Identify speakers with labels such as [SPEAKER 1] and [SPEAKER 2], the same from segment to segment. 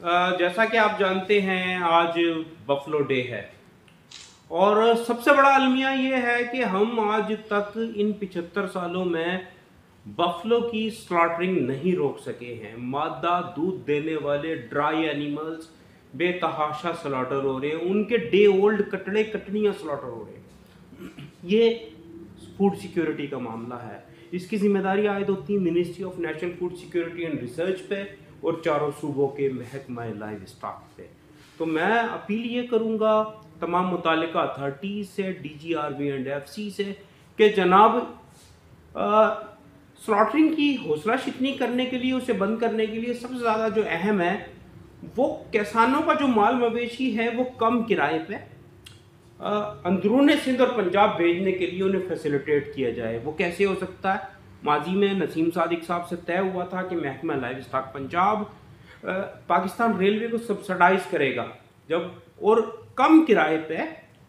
[SPEAKER 1] जैसा कि आप जानते हैं आज बफलो डे है और सबसे बड़ा अलमिया ये है कि हम आज तक इन 75 सालों में बफलो की स्लॉटरिंग नहीं रोक सके हैं। मादा दूध देने वाले ड्राई एनिमल्स बेतहाशा स्लॉटर हो रहे हैं, उनके डे ओल्ड कटड़े कटड़ियाँ स्लॉटर हो रहे हैं। ये फूड सिक्योरिटी का मामला है। इसकी जिम्मेदारी आयद होती है ministry of national food security and research पे और चारों सूबों के महकमा लाइव स्टॉक पे। तो मैं अपील ये करूँगा तमाम मुतालिका अथॉरिटी से, DGRB एंड FC से कि जनाब स्लॉटरिंग की हौसला शिकनी करने के लिए, उसे बंद करने के लिए सबसे ज़्यादा जो अहम है वो किसानों का जो माल मवेशी है वो कम किराए पे अंदरून सिंध और पंजाब भेजने के लिए उन्हें फैसिलिटेट किया जाए। वो कैसे हो सकता है? माजी में नसीम सादिक साहब से तय हुआ था कि महकमा live stock Punjab Pakistan railway को सब्सिडाइज करेगा जब और कम किराए पे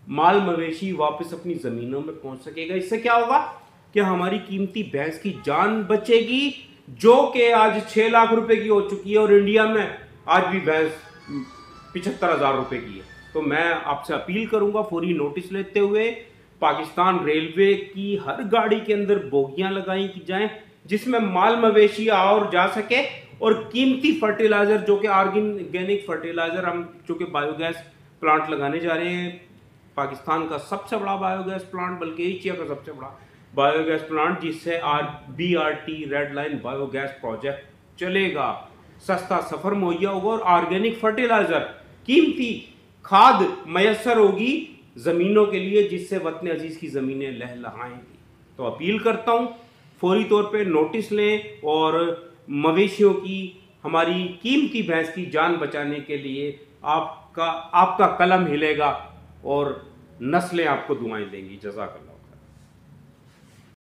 [SPEAKER 1] माल मवेशी वापस अपनी ज़मीनों में पहुंच सकेगा। इससे क्या होगा कि हमारी कीमती भैंस की जान बचेगी जो कि आज 6 लाख रुपए की हो चुकी है और इंडिया में आज भी भैंस 75,000 रुपए की है। तो मैं आपसे अपील करूंगा फौरी नोटिस लेते हुए पाकिस्तान रेलवे की हर गाड़ी के अंदर बोगियां लगाई की जाएं जिसमें माल मवेशी और जा सके और कीमती फर्टिलाइजर जो कि ऑर्गेनिक फर्टिलाइजर हम चूँकि बायोगैस प्लांट लगाने जा रहे हैं। पाकिस्तान का सबसे बड़ा बायोगैस प्लांट, बल्कि एशिया का सबसे बड़ा बायोगैस प्लांट, जिससे BRT red line biogas project चलेगा। सस्ता सफ़र मुहैया होगा और ऑर्गेनिक फर्टिलाइजर कीमती खाद मैसर होगी ज़मीनों के लिए, जिससे वतन अजीज़ की ज़मीनें लहलहाएंगी। तो अपील करता हूँ फौरी तौर पे नोटिस लें और मवेशियों की, हमारी कीमती भैंस की जान बचाने के लिए आपका कलम हिलेगा और नस्लें आपको दुआएं देंगी। जज़ाकल्लाह।